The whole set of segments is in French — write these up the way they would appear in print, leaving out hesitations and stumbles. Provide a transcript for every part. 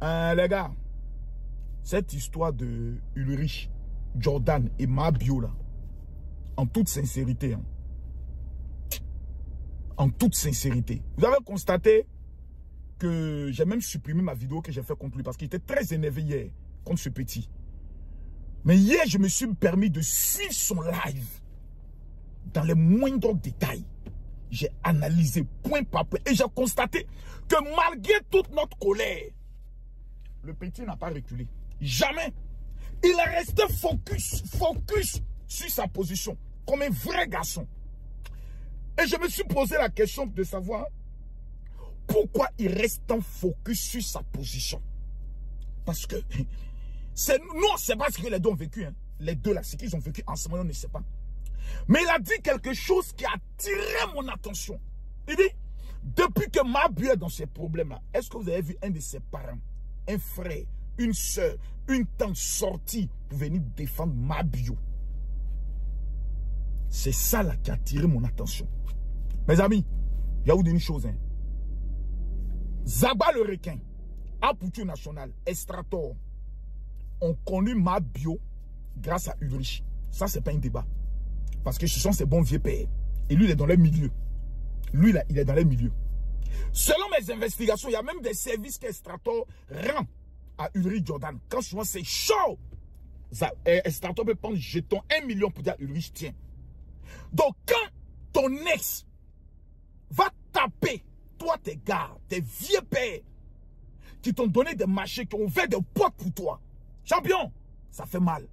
Les gars, cette histoire de Ulrich, Jordan et Mabio là, en toute sincérité, hein, en toute sincérité, vous avez constaté que j'ai même supprimé ma vidéo que j'ai fait contre lui parce qu'il était très énervé hier contre ce petit. Mais hier, je me suis permis de suivre son live dans les moindres détails. J'ai analysé point par point et j'ai constaté que malgré toute notre colère, le petit n'a pas reculé. Jamais. Il est resté focus sur sa position, comme un vrai garçon. Et je me suis posé la question de savoir pourquoi il reste en focus sur sa position. Parce que nous, on ne sait pas ce que les deux ont vécu. Hein. Les deux là, ce qu'ils ont vécu ensemble, on ne sait pas. Mais il a dit quelque chose qui a attiré mon attention. Il dit, depuis que Mabio est dans ces problèmes-là, est-ce que vous avez vu un de ses parents, un frère, une soeur, une tante sortie pour venir défendre Mabio? C'est ça là qui a attiré mon attention. Mes amis, il y a vous dire une chose. Hein. Zaba le requin, Apouture National, Estrator, ont connu Mabio grâce à Ulrich. Ça, c'est pas un débat. Parce que ce sont ses bons vieux pères. Et lui, il est dans le milieu. Lui, là, il est dans le milieu. Selon mes investigations, il y a même des services qu'Estrator rend à Ulrich Jordan. Quand souvent c'est chaud, Estrator peut prendre jeton 1 million pour dire à Ulrich, tiens. Donc, quand ton ex va taper, toi, tes gars, tes vieux pères, qui t'ont donné des marchés, qui ont ouvert des portes pour toi, champion, ça fait mal.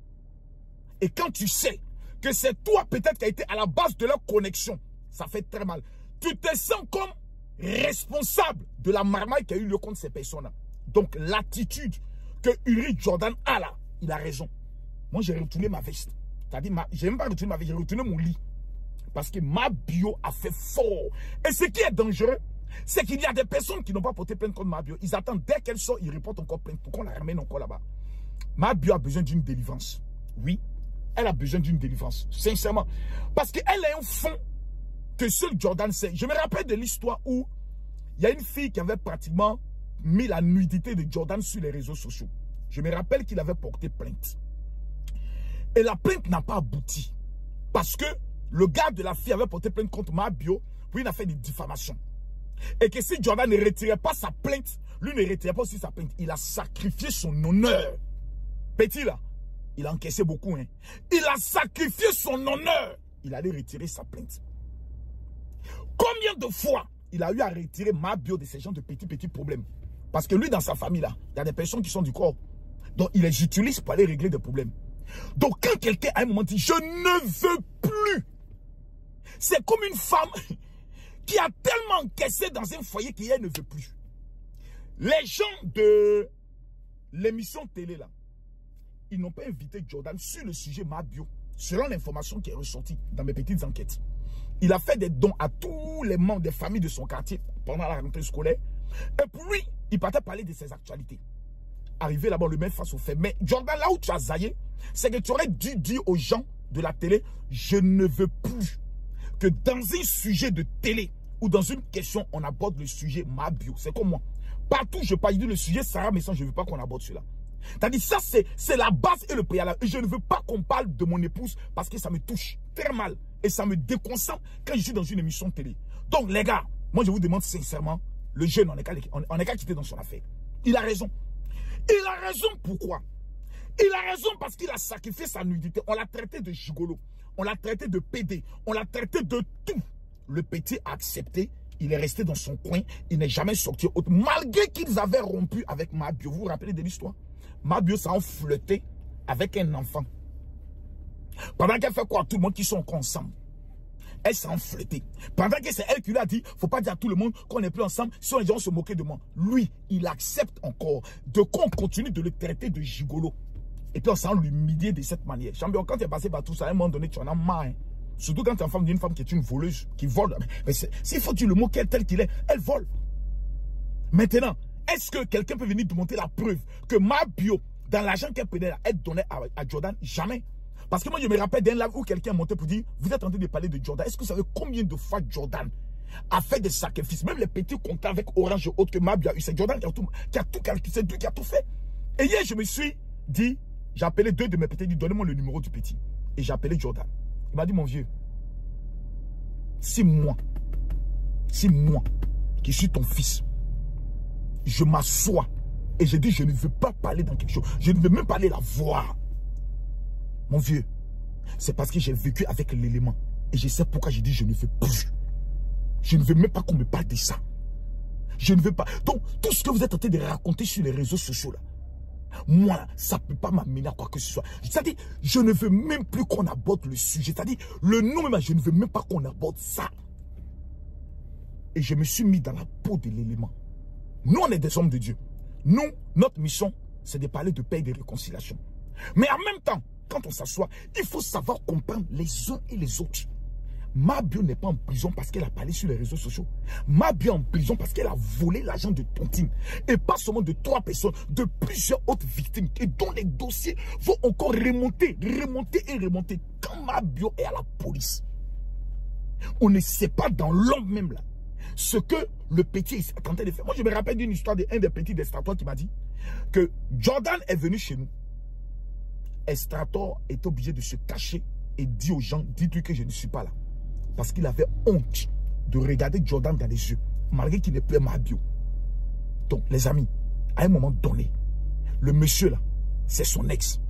Et quand tu sais que c'est toi peut-être qui a été à la base de leur connexion, ça fait très mal. Tu te sens comme responsable de la marmaille qui a eu lieu contre ces personnes-là. Donc l'attitude que Ulrich Jordan a là, il a raison. Moi j'ai retourné ma veste. C'est-à-dire, j'ai même pas retourné ma veste, j'ai retourné mon lit. Parce que Mabio a fait fort. Et ce qui est dangereux, c'est qu'il y a des personnes qui n'ont pas porté plainte contre Mabio. Ils attendent dès qu'elle sort, ils reportent encore plainte pour qu'on la ramène encore là-bas. Mabio a besoin d'une délivrance. Oui. Elle a besoin d'une délivrance, sincèrement. Parce qu'elle a un fond que seul Jordan sait. Je me rappelle de l'histoire où il y a une fille qui avait pratiquement mis la nudité de Jordan sur les réseaux sociaux. Je me rappelle qu'il avait porté plainte. Et la plainte n'a pas abouti. Parce que le gars de la fille avait porté plainte contre Mabio, puis il a fait des diffamations. Et que si Jordan ne retirait pas sa plainte, lui ne retirait pas aussi sa plainte. Il a sacrifié son honneur. Petit là. Il a encaissé beaucoup. Hein. Il a sacrifié son honneur. Il allait retirer sa plainte. Combien de fois il a eu à retirer Mabio de ces gens de petits problèmes? Parce que lui, dans sa famille, là, il y a des personnes qui sont du corps. Donc, il les utilise pour aller régler des problèmes. Donc, quand quelqu'un, à un moment, dit « Je ne veux plus », c'est comme une femme qui a tellement encaissé dans un foyer qu'elle ne veut plus. Les gens de l'émission télé, là, ils n'ont pas invité Jordan sur le sujet Mabio, selon l'information qui est ressortie dans mes petites enquêtes. Il a fait des dons à tous les membres des familles de son quartier pendant la rentrée scolaire. Et pour lui, il partait parler de ses actualités. Arrivé là-bas, le mettre face au fait. Mais Jordan, là où tu as zaillé, c'est que tu aurais dû dire aux gens de la télé, je ne veux plus que dans un sujet de télé ou dans une question, on aborde le sujet Mabio. C'est comme moi. Partout, je parle du sujet Sarah Messan, je ne veux pas qu'on aborde cela. C'est-à-dire, ça, c'est la base et le préalable. Et je ne veux pas qu'on parle de mon épouse parce que ça me touche très mal. Et ça me déconcentre quand je suis dans une émission de télé. Donc, les gars, moi, je vous demande sincèrement, le jeune, on est qu'à quitter dans son affaire. Il a raison. Il a raison pourquoi? Il a raison parce qu'il a sacrifié sa nudité. On l'a traité de gigolo. On l'a traité de pédé. On l'a traité de tout. Le petit a accepté. Il est resté dans son coin. Il n'est jamais sorti autre. Malgré qu'ils avaient rompu avec Mabio. Vous vous rappelez de l'histoire? Mabio s'est flirté avec un enfant. Pendant qu'elle fait quoi? Tout le monde qui sont ensemble. Elle s'est flirté. Pendant que c'est elle qui lui a dit, faut pas dire à tout le monde qu'on n'est plus ensemble, sinon les gens se moquer de moi. Lui, il accepte encore. De quoi on continue de le traiter de gigolo. Et puis on s'en l'humilier de cette manière. Champion, quand tu es passé par tout ça, à un moment donné, tu en as marre. Hein. Surtout quand tu es en femme d'une femme qui est une voleuse, qui vole. Mais s'il faut dire le mot qu'elle tel qu'il est, elle vole. Maintenant, est-ce que quelqu'un peut venir te montrer la preuve que Mabio, dans l'argent qu'elle prenait, elle donnait à Jordan? Jamais. Parce que moi, je me rappelle d'un live où quelqu'un est monté pour dire, vous êtes en train de parler de Jordan. Est-ce que vous savez combien de fois Jordan a fait des sacrifices. Même les petits contrats avec Orange et autres que Mabio a eu. C'est Jordan qui a tout calculé, c'est lui qui a tout fait. Et hier, je me suis dit, j'ai appelé 2 de mes petits, dit donnez-moi le numéro du petit. Et j'ai appelé Jordan. Il m'a dit, mon vieux, si moi, qui suis ton fils, je m'assois et je dis, je ne veux pas parler dans quelque chose, je ne veux même pas aller la voir. Mon vieux, c'est parce que j'ai vécu avec l'élément. Et je sais pourquoi j'ai dit, je ne veux plus. Je ne veux même pas qu'on me parle de ça. Je ne veux pas. Donc, tout ce que vous êtes en train de raconter sur les réseaux sociaux, là, moi, ça ne peut pas m'amener à quoi que ce soit. C'est-à-dire, je ne veux même plus qu'on aborde le sujet. C'est-à-dire, le nom même, je ne veux même pas qu'on aborde ça. Et je me suis mis dans la peau de l'élément. Nous, on est des hommes de Dieu. Nous, notre mission, c'est de parler de paix et de réconciliation. Mais en même temps, quand on s'assoit, il faut savoir comprendre les uns et les autres. Mabio n'est pas en prison parce qu'elle a parlé sur les réseaux sociaux. Mabio est en prison parce qu'elle a volé l'argent de Tontine. Et pas seulement de 3 personnes, de plusieurs autres victimes. Et dont les dossiers vont encore remonter. Quand Mabio est à la police, on ne sait pas dans l'homme même là ce que le petit est en train de faire. Moi, je me rappelle d'une histoire d'un des petits d'Estrator qui m'a dit que Jordan est venu chez nous. Estrator est obligé de se cacher et dit aux gens, dites-lui que je ne suis pas là. Parce qu'il avait honte de regarder Jordan dans les yeux, malgré qu'il n'est plus Mabio. Donc, les amis, à un moment donné, le monsieur là, c'est son ex.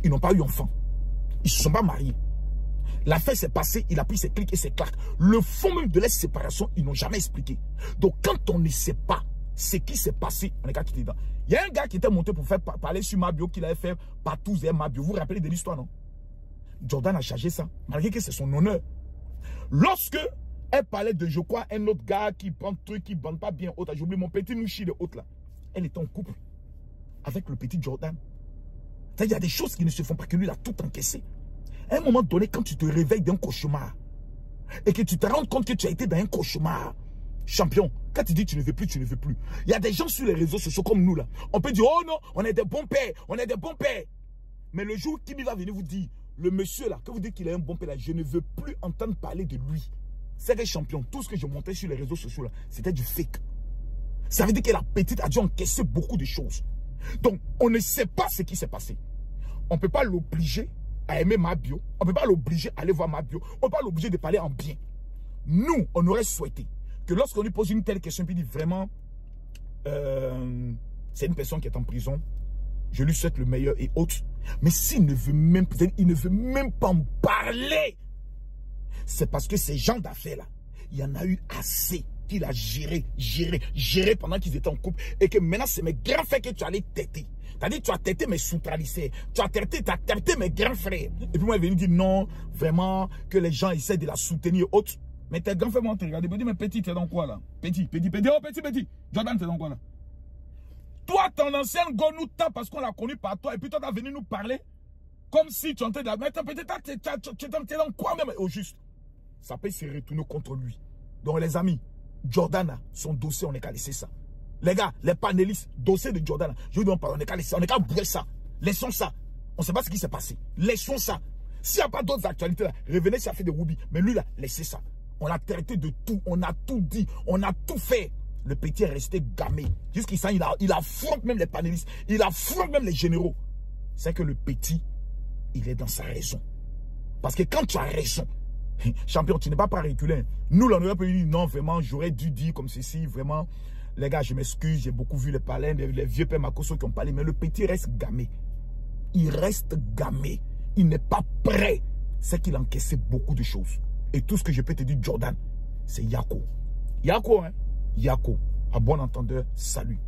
Ils n'ont pas eu enfant. Ils ne se sont pas mariés. L'affaire s'est passée, il a pris ses clics et ses claques. Le fond même de la séparation, ils n'ont jamais expliqué. Donc, quand on ne sait pas ce qui s'est passé, on est qu'à quitter dedans. Il y a un gars qui était monté pour faire parler sur Mabio, qu'il avait fait partout vers Mabio. Vous vous rappelez de l'histoire, non? Jordan a chargé ça, malgré que c'est son honneur. Lorsque elle parlait de, je crois, un autre gars qui prend truc, qui ne bande pas bien autre, j'oublie mon petit Nouchi de autre là. Elle était en couple avec le petit Jordan. Il y a des choses qui ne se font pas, que lui il a tout encaissé. À un moment donné, quand tu te réveilles d'un cauchemar et que tu te rends compte que tu as été dans un cauchemar, champion, quand tu dis tu ne veux plus, tu ne veux plus. Il y a des gens sur les réseaux sociaux comme nous là. On peut dire, oh non, on est des bons pères, on est des bons pères. Mais le jour qui va venir vous dire, le monsieur là, que vous dites qu'il est un bon père là, je ne veux plus entendre parler de lui. C'est des champions. Tout ce que je montais sur les réseaux sociaux là, c'était du fake. Ça veut dire que la petite a dû encaisser beaucoup de choses. Donc, on ne sait pas ce qui s'est passé. On ne peut pas l'obliger à aimer Mabio. On ne peut pas l'obliger à aller voir Mabio. On ne peut pas l'obliger de parler en bien. Nous, on aurait souhaité que lorsqu'on lui pose une telle question, puis il dit vraiment, c'est une personne qui est en prison, je lui souhaite le meilleur et autres. Mais s'il ne veut même, pas en parler, c'est parce que ces gens d'affaires-là, il y en a eu assez qu'il a géré pendant qu'ils étaient en couple. Et que maintenant, c'est mes grands frères que tu allais têter. C'est-à-dire, tu as têté mes sous-tralissés. Tu as têté mes grands frères. Et puis moi, il est venu dire non, vraiment, que les gens essaient de la soutenir et autres. Mais tes grands frères vont te regarder. Ils vont dire, mais petit, t'es dans quoi là? Petit. Oh, petit. Jordan, t'es dans quoi là? Toi, ton ancienne go nous tape parce qu'on l'a connu par toi. Et puis toi, tu as venu nous parler comme si tu entrais de la mettre. Peut-être tu es dans quoi même? Au juste. Ça peut se retourner contre lui. Donc les amis, Jordan, son dossier, on n'est qu'à laisser ça. Les gars, les panélistes, dossier de Jordan, je vous dis, on n'est qu'à laisser, on n'est qu'à bouger ça. Laissons ça. On ne sait pas ce qui s'est passé. Laissons ça. S'il n'y a pas d'autres actualités là, revenez si a fait des roubilles. Mais lui là, laissez ça. On l'a traité de tout. On a tout dit. On a tout fait. Le petit est resté gamé. Jusqu'ici, il affronte même les panélistes. Il affronte même les généraux. C'est que le petit, il est dans sa raison. Parce que quand tu as raison, champion, tu n'es pas reculé. Nous, là, on aurait pu dire, non, vraiment, j'aurais dû dire comme ceci, vraiment. Les gars, je m'excuse, j'ai beaucoup vu les palais, les vieux pères Makoso qui ont parlé, mais le petit reste gamé. Il reste gamé. Il n'est pas prêt. C'est qu'il a encaissé beaucoup de choses. Et tout ce que je peux te dire, Jordan, c'est Yako. Yako, hein? Yako. À bon entendeur, salut.